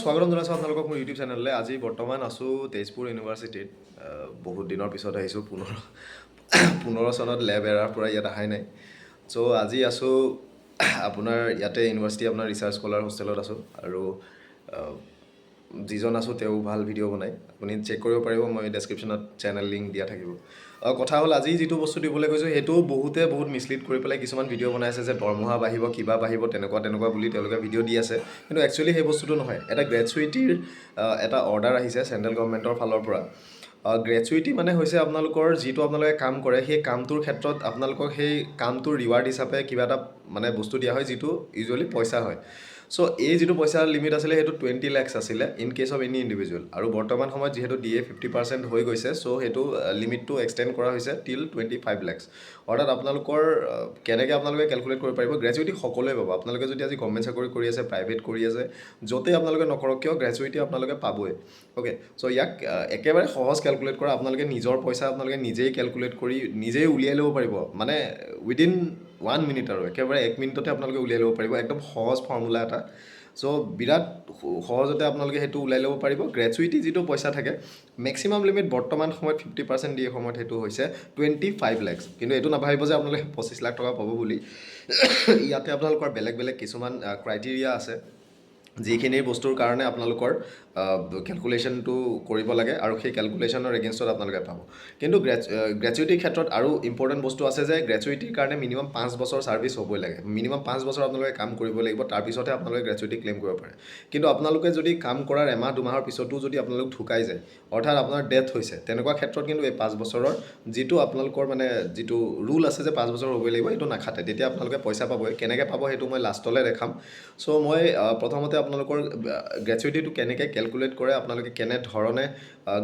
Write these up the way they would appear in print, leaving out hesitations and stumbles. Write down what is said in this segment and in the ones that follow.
স্বাগতম জনাইছোঁ আপোনালোকক মোৰ ইউটিউব চেনেললৈ। আজি বৰ্তমান আছোঁ তেজপুৰ ইউনিভাৰ্চিটিত। বহুত দিনৰ পিছত আহিছোঁ, 15 চনত লেব এৰাৰ পৰা ইয়াত অহাই নাই। চ' আজি আছোঁ আপোনাৰ ইয়াতে ইউনিভাৰ্চিটি আপোনাৰ ৰিচাৰ্চ স্কলাৰ হোষ্টেলত আছোঁ। আৰু যিজন আছোঁ তেওঁ ভাল ভিডিঅ' বনায়, আপুনি চেক কৰিব পাৰিব, মই ডেছক্ৰিপশ্যনত চেনেল লিংক দিয়া থাকিব। কথা হ'ল আজি যিটো বস্তু দিবলৈ গৈছোঁ সেইটো বহুত মিছলিড কৰি পেলাই কিছুমান ভিডিঅ' বনাইছে যে দৰমহা বাঢ়িব, কিবা বাঢ়িব, তেনেকুৱা বুলি তেওঁলোকে ভিডিঅ' দি আছে। কিন্তু একচুৱেলি সেই বস্তুটো নহয়। এটা গ্ৰেচুইটিৰ এটা অৰ্ডাৰ আহিছে চেণ্ট্ৰেল গভৰ্ণমেণ্টৰ ফালৰ পৰা। গ্ৰেচুইটি মানে হৈছে আপোনালোকৰ যিটো আপোনালোকে কাম কৰে সেই কামটোৰ ক্ষেত্ৰত আপোনালোকক সেই কামটোৰ ৰিৱাৰ্ড হিচাপে কিবা এটা মানে বস্তু দিয়া হয়, যিটো ইউজুৱেলি পইচা হয়। চ' এই যিটো পইচাৰ লিমিট আছিলে সেইটো 20 lakhs আছিলে in case of any individual. আৰু বৰ্তমান সময়ত যিহেতু DA 50% হৈ গৈছে, চ' সেইটো লিমিটটো এক্সটেণ্ড কৰা হৈছে টিল 25 lakhs। অৰ্থাৎ আপোনালোকৰ কেনেকৈ আপোনালোকে কেলকুলেট কৰিব পাৰিব, গ্ৰেচুইটি সকলোৱে পাব। আপোনালোকে যদি আজি গভৰ্ণমেণ্ট চাকৰি কৰি আছে, প্ৰাইভেট কৰি আছে, য'তেই আপোনালোকে নকৰক কিয় গ্ৰেচুইটি আপোনালোকে পাবই। অ'কে, চ' ইয়াক একেবাৰে সহজ কেলকুলেট কৰা। আপোনালোকে নিজৰ পইচা আপোনালোকে নিজেই কেলকুলেট কৰি নিজেই উলিয়াই ল'ব পাৰিব, মানে উইদিন 1 minute আৰু একেবাৰে 1 মিনিটতে আপোনালোকে উলিয়াই ল'ব পাৰিব। একদম সহজ ফৰ্মুলা এটা। চ' বিৰাট সহজতে আপোনালোকে সেইটো ওলাই ল'ব পাৰিব। গ্ৰেচুইটি যিটো পইচা থাকে মেক্সিমাম লিমিট বৰ্তমান সময়ত 50% দিয়ে সময়ত সেইটো হৈছে 25 lakhs। কিন্তু এইটো নাভাবিব যে আপোনালোকে 25 লাখ টকা পাব বুলি। ইয়াতে আপোনালোকৰ বেলেগ কিছুমান ক্ৰাইটেৰিয়া আছে, যিখিনি বস্তুৰ কাৰণে আপোনালোকৰ কেলকুলেশ্যনটো কৰিব লাগে আৰু সেই কেলকুলেশ্যনৰ এগেইনষ্টত আপোনালোকে পাব। কিন্তু গ্ৰেচুইটিৰ ক্ষেত্ৰত আৰু ইম্পৰ্টেণ্ট বস্তু আছে যে গ্ৰেচুইটিৰ কাৰণে মিনিমাম 5 বছৰ ছাৰ্ভিচ হ'বই লাগে। মিনিমাম 5 বছৰ আপোনালোকে কাম কৰিব লাগিব, তাৰপিছতহে আপোনালোকে গ্ৰেচুইটি ক্লেইম কৰিব পাৰে। কিন্তু আপোনালোকে যদি কাম কৰাৰ এমাহ দুমাহৰ পিছতো যদি আপোনালোক ঢুকাই যায়, অৰ্থাৎ আপোনাৰ ডেথ হৈছে, তেনেকুৱা ক্ষেত্ৰত কিন্তু এই 5 বছৰৰ যিটো আপোনালোকৰ মানে যিটো ৰুল আছে যে 5 বছৰ হ'বই লাগিব, এইটো নাখাতে। তেতিয়া আপোনালোকে পইচা পাবই। কেনেকৈ পাব সেইটো মই লাষ্টলৈ দেখাম। চ' মই প্ৰথমতে আপোনালোকৰ গ্ৰেচুইটিটো কেনেকৈ কেলকুলেট কৰে, আপোনালোকে কেনেধৰণে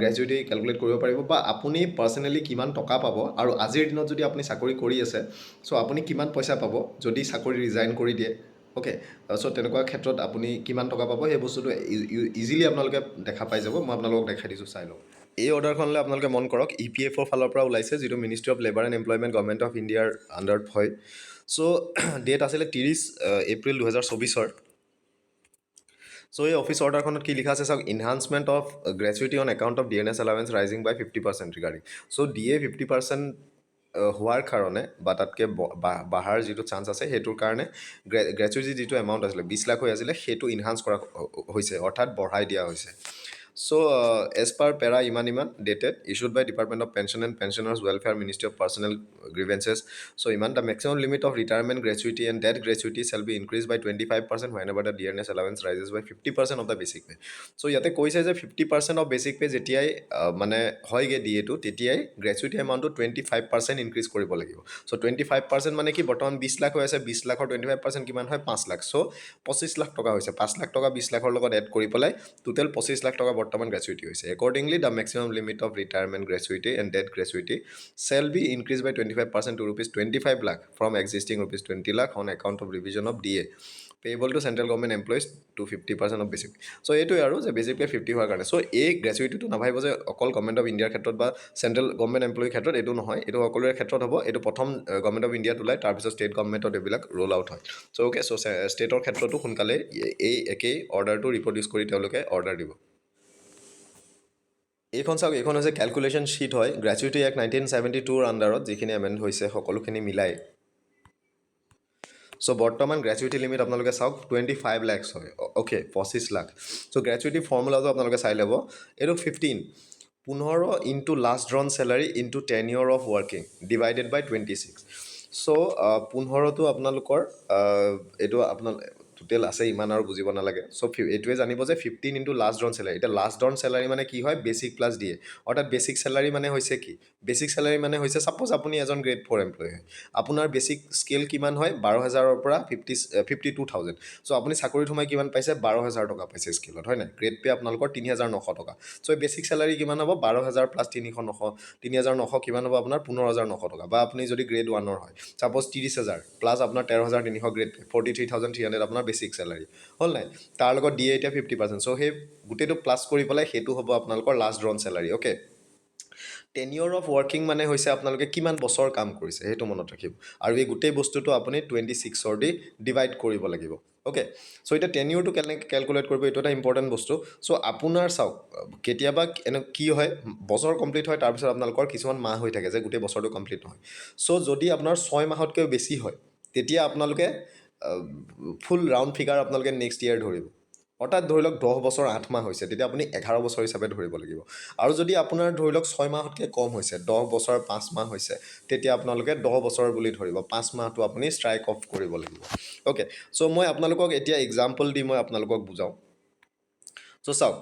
গ্ৰেচুইটি কেলকুলেট কৰিব পাৰিব, বা আপুনি পাৰ্চনেলি কিমান টকা পাব, আৰু আজিৰ দিনত যদি আপুনি চাকৰি কৰি আছে চ' আপুনি কিমান পইচা পাব যদি চাকৰি ৰিজাইন কৰি দিয়ে। অ'কে, চ' তেনেকুৱা ক্ষেত্ৰত আপুনি কিমান টকা পাব সেই বস্তুটো ইজিলি আপোনালোকে দেখা পাই যাব। মই আপোনালোকক দেখাই দিছোঁ, চাই লওক। এই অৰ্ডাৰখনলৈ আপোনালোকে মন কৰক, EPFৰ ফালৰ পৰা ওলাইছে, যিটো ministry of labour and employment government of ইণ্ডিয়াৰ আণ্ডাৰত হয়। চ' ডেট আছিলে 30 এপ্ৰিল 2024। চ' এই অফিচ অৰ্ডাৰখনত কি লিখা আছে চাওক, enhancement of gratuity on account of DNS allowance rising by 50% regarding. So' DA 50% হোৱাৰ কাৰণে বা তাতকৈ বাঢ়াৰ যিটো চান্স আছে সেইটোৰ কাৰণে গ্ৰেচুইটি যিটো এমাউণ্ট আছিলে 20 লাখ হৈ আছিলে, সেইটো ইনহান্স কৰা হৈছে, অৰ্থাৎ বঢ়াই দিয়া হৈছে। চ' এজ পাৰ পেৰা ইমান dated issued by department of pension and pensioners welfare ministry of personnel grievances. So' ইমান the maximum limit of retirement gratuity and death gratuity shall be increase by 25% whenever the DNS allowance rises by 50% of the basic pay. চ' ইয়াতে কৈছে যে 50% of basic pay যেতিয়াই মানে হয়গৈ DA টো, তেতিয়াই gratuity এমাউণ্টটো 25% ইনক্ৰিজ কৰিব লাগিব। চ' 25% মানে কি, বৰ্তমান 20 লাখ হৈ আছে, 20 লাখৰ 25% কিমান হয়, 5 লাখ। চ' 25 লাখ টকা হৈছে। 5 লাখ টকা 20 লাখৰ লগত এড কৰি পেলাই টোটেল 25 লাখ টকা বৰ্তমান গ্ৰেচুইটি হৈছে। Accordingly the maximum limit of retirement gratuity and death gratuity shall be increase by 25% to rupees 25 lakh from existing rupees 20 lakh on account of revision of DA payable to central government employees to 50% of basic pay. চ' এইটোৱে আৰু যে basic pay 50 হোৱাৰ কাৰণে। চ' এই গ্ৰেচুইটিটো নাভাবিব যে অকল government of ইণ্ডিয়াৰ ক্ষেত্ৰত বা চেণ্ট্ৰেল গভৰ্ণমেণ্ট এমপ্লয়ীৰ ক্ষেত্ৰত, এইটো নহয়, এইটো সকলোৰে ক্ষেত্ৰত হ'ব। এইটো প্ৰথম গভৰ্ণমেণ্ট অফ ইণ্ডিয়াত ওলায়, তাৰপিছত ষ্টেট গভৰ্ণমেণ্টত এইবিলাক ৰোল আউট হয়। চ' অ'কে, চ' ষ্টেটৰ ক্ষেত্ৰতো সোনকালে এই একেই অৰ্ডাৰটো ৰিপ্ৰডিউচ কৰি তেওঁলোকে অৰ্ডাৰ দিব। এইখন চাওক, এইখন হৈছে কেলকুলেশ্যন শ্বীট হয় গ্ৰেচুইটি এক্ট 1972ৰ আণ্ডাৰত যিখিনি এমেণ্ড হৈছে সকলোখিনি মিলাই। চ' বৰ্তমান গ্ৰেচুইটি লিমিট আপোনালোকে চাওক 25 lakhs হয়। অ'কে, 25 লাখ। চ' গ্ৰেচুইটি ফৰ্মুলাটো আপোনালোকে চাই ল'ব। এইটো 15 into last drawn salary into tenure of working divided by 26। So' 15টো আপোনালোকৰ এইটো আপোনাৰ টোটেল আছে, ইমান আৰু বুজিব নালাগে। চ' এইটোৱে জানিব যে 15 ইনটু লাষ্ট ড্ৰন চেলাৰী। এতিয়া লাষ্ট ড্ৰন চেলাৰী মানে কি হয়, বেচিক প্লাছ দিয়ে। অৰ্থাৎ বেচিক চেলাৰী মানে হৈছে কি, বেচিক চেলাৰী মানে হৈছে, ছাপ'জ আপুনি এজন গ্ৰেড 4 এমপ্লয়ী হয়, আপোনাৰ বেচিক স্কেল কিমান হয়, 12,000ৰ পৰা 52,000। চ' আপুনি চাকৰিত সোমাই কিমান পাইছে, 12,000 টকা পাইছে স্কেলত, হয় নাই। গ্ৰেড পে আপোনালোকৰ 3,900 টকা। চ' বেচিক চেলাৰী কিমান হ'ব, 12,000 প্লাছ 3,900 কিমান হ'ব আপোনাৰ 15,900 টকা। বা আপুনি যদি গ্ৰেড 1ৰ হয়, ছাপ'জ 30,000 প্লাছ আপোনাৰ 13,300 গ্ৰেড 43,300 আপোনাৰ বেচিক চেলাৰী হ'ল নাই। তাৰ লগত দিয়ে এতিয়া 50%। চ' সেই গোটেইটো প্লাছ কৰি পেলাই সেইটো হ'ব আপোনালোকৰ last drawn salary. Okay, tenure of working মানে হৈছে আপোনালোকে কিমান বছৰ কাম কৰিছে সেইটো মনত ৰাখিব, আৰু এই গোটেই বস্তুটো আপুনি 26ৰ দি ডিভাইড কৰিব লাগিব। অ'কে চ' এতিয়া টেনিয়ৰটো কেনেকৈ কেলকুলেট কৰিব এইটো এটা ইম্পৰ্টেণ্ট বস্তু চ' আপোনাৰ চাওক কেতিয়াবা কি হয় বছৰ কমপ্লিট হয় তাৰপিছত আপোনালোকৰ কিছুমান মাহ হৈ থাকে যে গোটেই বছৰটো কমপ্লিট নহয় চ' যদি আপোনাৰ 6 মাহতকৈও বেছি হয় তেতিয়া আপোনালোকে ফুল ৰাউণ্ড ফিগাৰ আপোনালোকে নেক্সট ইয়েৰ ধৰিব অৰ্থাৎ ধৰি লওক 10 বছৰ 8 মাহ হৈছে তেতিয়া আপুনি 11 বছৰ হিচাপে ধৰিব লাগিব আৰু যদি আপোনাৰ ধৰি লওক 6 মাহতকৈ কম হৈছে 10 বছৰ 5 মাহ হৈছে তেতিয়া আপোনালোকে 10 বছৰ বুলি ধৰিব 5 মাহটো আপুনি ষ্ট্ৰাইক অফ কৰিব লাগিব অ'কে চ' মই আপোনালোকক এতিয়া এক্সাম্পল দি মই আপোনালোকক বুজাওঁ চ' চাওক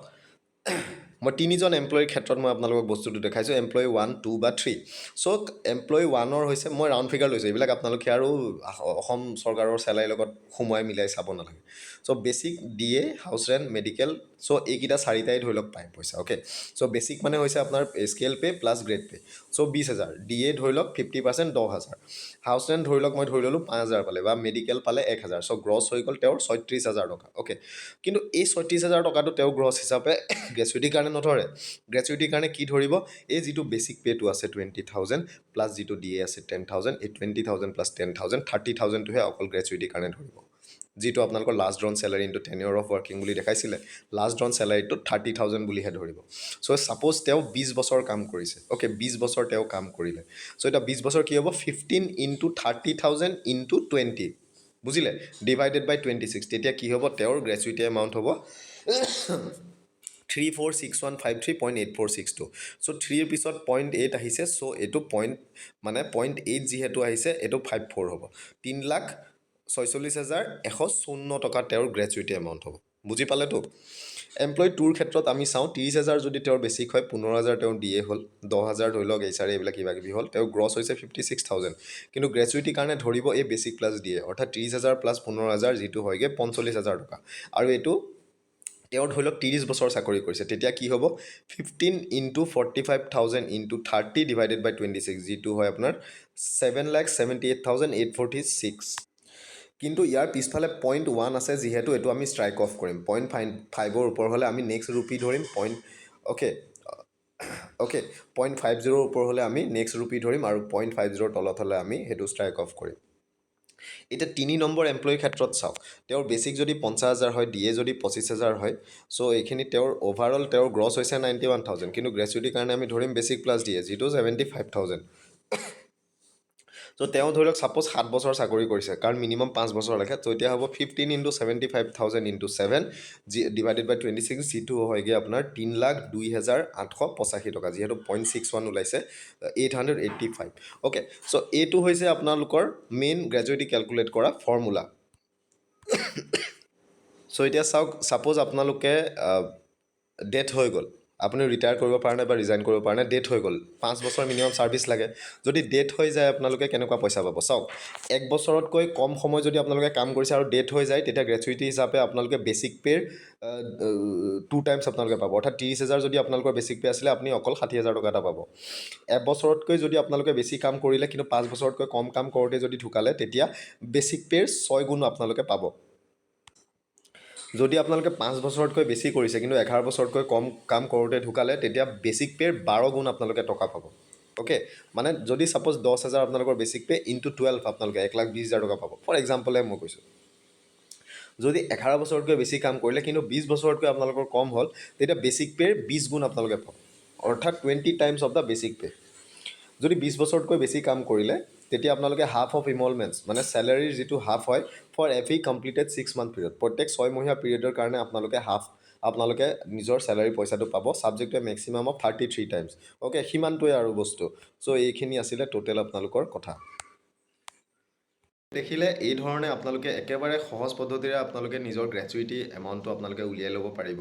মই তিনিজন এমপ্লয়ীৰ ক্ষেত্ৰত মই আপোনালোকক বস্তুটো দেখাইছোঁ এমপ্লয়ী 1 2 বা 3 চ' এমপ্লয়ী 1ৰ হৈছে মই ৰাউণ্ড ফিগাৰ লৈছোঁ এইবিলাক আপোনালোকে আৰু অসম চৰকাৰৰ চেলাৰীৰ লগত সোমোৱাই মিলাই চাব নালাগে so' basic DA house rent medical so' এইকেইটা চাৰিটাই ধৰি লওক পায় পইচা অ'কে চ' বেচিক মানে হৈছে আপোনাৰ scale pay plus grade pay so' 20,000 DA ধৰি লওক 50% 10,000 হাউচ ৰেণ্ট ধৰি লওক মই ধৰি ল'লোঁ 5,000 পালে বা মেডিকেল পালে 1,000 চ' গ্ৰছ হৈ গ'ল তেওঁৰ 36,000 টকা অ'কে কিন্তু এই 36,000 টকাটো তেওঁ গ্ৰছ হিচাপে গ্ৰেচুইটিৰ কাৰণে নধৰে গ্ৰেচুইটিৰ কাৰণে কি ধৰিব এই যিটো বেচিক পে'টো আছে 20,000 প্লাছ যিটো DA আছে 10,000 এই 20,000 প্লাছ 10,000 30,000টোহে অকল গ্ৰেচুইটিৰ কাৰণে ধৰিব যিটো আপোনালোকৰ last drawn salary into tenure of working বুলি দেখাইছিলে লাষ্ট ড্ৰন চেলাৰীটো 30,000 বুলিহে ধৰিব চ' ছাপ'জ তেওঁ 20 বছৰ কাম কৰিছে অ'কে 20 বছৰ তেওঁ কাম কৰিলে চ' এতিয়া 20 বছৰ কি হ'ব 15 ইনটু 30,000 ইনটু 20 বুজিলে ডিভাইডেড বাই 26 তেতিয়া কি হ'ব তেওঁৰ গ্ৰেচুইটি এমাউণ্ট হ'ব 346,153.8462 চ' 3ৰ পিছত 0.8 আহিছে চ' এইটো মানে 0.8 যিহেতু আহিছে এইটো 54 হ'ব 3,46,154 টকা তেওঁৰ গ্ৰেচুইটি এমাউণ্ট হ'ব বুজি পালেতো এমপ্লয়ী 2ৰ ক্ষেত্ৰত আমি চাওঁ 30,000 যদি তেওঁৰ বেছিক হয় 15,000 তেওঁৰ DA হ'ল 10,000 ধৰি লওক HR এইবিলাক কিবা কিবি হ'ল তেওঁৰ গ্ৰছ হৈছে 56,000 কিন্তু গ্ৰেচুইটিৰ কাৰণে ধৰিব এই বেছিক প্লাছ DA অৰ্থাৎ 30,000 প্লাছ 15,000 যিটো হয়গৈ 45,000 টকা আৰু এইটো তেওঁ ধৰি লওক 30 বছৰ চাকৰি কৰিছে তেতিয়া কি হ'ব 15 ইনটু 45,000 ইনটু 30 ডিভাইডেড বাই 26 যিটো হয় আপোনাৰ 7,78,846 কিন্তু ইয়াৰ পিছফালে 0.1 আছে যিহেতু এইটো আমি ষ্ট্ৰাইক অফ কৰিম 0.5ৰ ওপৰ হ'লে আমি নেক্সট ৰুপি ধৰিম অ'কে 0.50ৰ ওপৰ হ'লে আমি নেক্সট ৰুপি ধৰিম আৰু 0.50ৰ তলত হ'লে আমি সেইটো ষ্ট্ৰাইক অফ কৰিম এতিয়া 3 নম্বৰ এমপ্লয়ীৰ ক্ষেত্ৰত চাওক তেওঁৰ বেচিক যদি 50,000 হয় DA যদি 25,000 হয় চ' এইখিনি তেওঁৰ অভাৰঅল তেওঁৰ গ্ৰছ হৈছে 91,000 কিন্তু গ্ৰেচুইটিৰ কাৰণে আমি ধৰিম বেচিক প্লাছ DA যিটো 75,000 চ' তেওঁ ধৰি লওক ছাপ'জ 7 বছৰ চাকৰি কৰিছে কাৰণ মিনিমাম 5 বছৰ লাগে ত' এতিয়া হ'ব 15 ইনটু 75,000 ইনটু 7 ডিভাইডেড বাই 26 যিটো হয়গৈ আপোনাৰ 3,02,885 টকা যিহেতু 0.61 ওলাইছে 885 অ'কে চ' এইটো হৈছে আপোনালোকৰ মেইন গ্ৰেজুৱেটি কেলকুলেট কৰা ফৰ্মুলা চ' এতিয়া চাওক ছাপ'জ আপোনালোকে ডেথ হৈ গ'ল আপুনি ৰিটায়াৰ কৰিব পৰা নাই বা ৰিজাইন কৰিব পৰা নাই ডেথ হৈ গ'ল 5 বছৰ মিনিমাম ছাৰ্ভিচ লাগে যদি ডেথ হৈ যায় আপোনালোকে কেনেকুৱা পইচা পাব চাওক 1 বছৰতকৈ কম সময় যদি আপোনালোকে কাম কৰিছে আৰু ডেথ হৈ যায় তেতিয়া গ্ৰেচুইটি হিচাপে আপোনালোকে বেচিক পে'ৰ 2 টাইমছ আপোনালোকে পাব অৰ্থাৎ 30,000 যদি আপোনালোকৰ বেচিক পে' আছিলে আপুনি অকল 60,000 টকা এটা পাব 1 বছৰতকৈ যদি আপোনালোকে বেছি কাম কৰিলে কিন্তু 5 বছৰতকৈ কম কাম কৰোঁতে যদি ঢুকালে তেতিয়া বেচিক পে'ৰ 6 গুণ আপোনালোকে পাব যদি আপোনালোকে 5 বছৰতকৈ বেছি কৰিছে কিন্তু 11 বছৰতকৈ কম কাম কৰোঁতে ঢুকালে তেতিয়া বেচিক পে'ৰ 12 গুণ আপোনালোকে টকা পাব অ'কে মানে যদি ছাপ'জ 10,000 আপোনালোকৰ বেচিক পে' ইনটু 12 আপোনালোকে 1,20,000 টকা পাব ফৰ এক্সাম্পলহে মই কৈছোঁ যদি 11 বছৰতকৈ বেছি কাম কৰিলে কিন্তু 20 বছৰতকৈ আপোনালোকৰ কম হ'ল তেতিয়া বেচিক পে'ৰ 20 গুণ আপোনালোকে পাব অৰ্থাৎ 20 times of the basic pay' যদি 20 বছৰতকৈ বেছি কাম কৰিলে তেতিয়া আপোনালোকে হাফ অফ ইনভলভমেণ্টছ মানে চেলাৰীৰ যিটো হাফ হয় for every completed 6 month period প্ৰত্যেক 6 মহীয়া পিৰিয়ডৰ কাৰণে আপোনালোকে নিজৰ চেলাৰী পইচাটো পাব subject to maximum of 33 times okay সিমানটোৱে আৰু বস্তু চ' এইখিনি আছিলে টোটেল আপোনালোকৰ কথা দেখিলে এই ধৰণে আপোনালোকে একেবাৰে সহজ পদ্ধতিৰে আপোনালোকে নিজৰ গ্ৰেচুইটি এমাউণ্টটো আপোনালোকে উলিয়াই ল'ব পাৰিব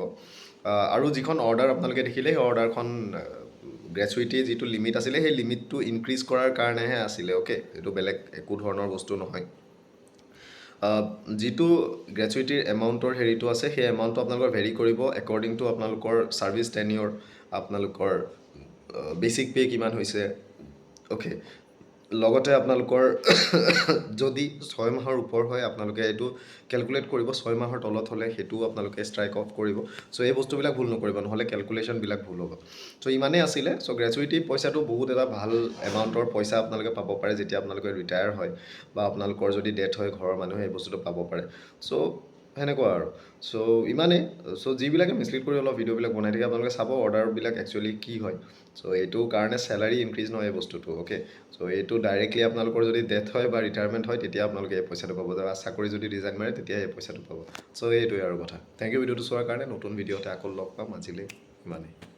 আৰু যিখন অৰ্ডাৰ আপোনালোকে দেখিলে সেই অৰ্ডাৰখন গ্ৰেচুইটি যিটো লিমিট আছিলে সেই লিমিটটো ইনক্ৰিজ কৰাৰ কাৰণেহে আছিলে অ'কে এইটো বেলেগ একো ধৰণৰ বস্তু নহয় যিটো গ্ৰেচুইটিৰ এমাউণ্টৰ হেৰিটো আছে সেই এমাউণ্টটো আপোনালোকৰ ভেৰি কৰিব একৰ্ডিং টু আপোনালোকৰ ছাৰ্ভিচ টেনিয়ৰ আপোনালোকৰ বেচিক পে' কিমান হৈছে অ'কে লগতে আপোনালোকৰ যদি 6 মাহৰ ওপৰ হয় আপোনালোকে এইটো কেলকুলেট কৰিব 6 মাহৰ তলত হ'লে সেইটোও আপোনালোকে ষ্ট্ৰাইক অফ কৰিব চ' এই বস্তুবিলাক ভুল নকৰিব নহ'লে কেলকুলেশ্যনবিলাক ভুল হ'ব চ' ইমানেই আছিলে চ' গ্ৰেচুইটি পইচাটো বহুত এটা ভাল এমাউণ্টৰ পইচা আপোনালোকে পাব পাৰে যেতিয়া আপোনালোকে ৰিটায়াৰ হয় বা আপোনালোকৰ যদি ডেথ হয় ঘৰৰ মানুহে এই বস্তুটো পাব পাৰে চ' সেনেকুৱা আৰু চ' ইমানেই চ' যিবিলাকে মিছলিড কৰি অলপ ভিডিঅ'বিলাক বনাই থাকে আপোনালোকে চাব অৰ্ডাৰবিলাক একচুৱেলি কি হয় চ' এইটো কাৰণে চেলাৰী ইনক্ৰিজ নহয় এই বস্তুটো অ'কে চ' এইটো ডাইৰেক্টলি আপোনালোকৰ যদি ডেথ হয় বা ৰিটায়াৰমেণ্ট হয় তেতিয়া আপোনালোকে এই পইচাটো পাব বা চাকৰি যদি ৰিজাইন মাৰে তেতিয়া এই পইচাটো পাব চ' এইটোৱে আৰু কথা থেংক ইউ ভিডিঅ'টো চোৱাৰ কাৰণে নতুন ভিডিঅ'তে আকৌ লগ পাম আজিলৈ ইমানেই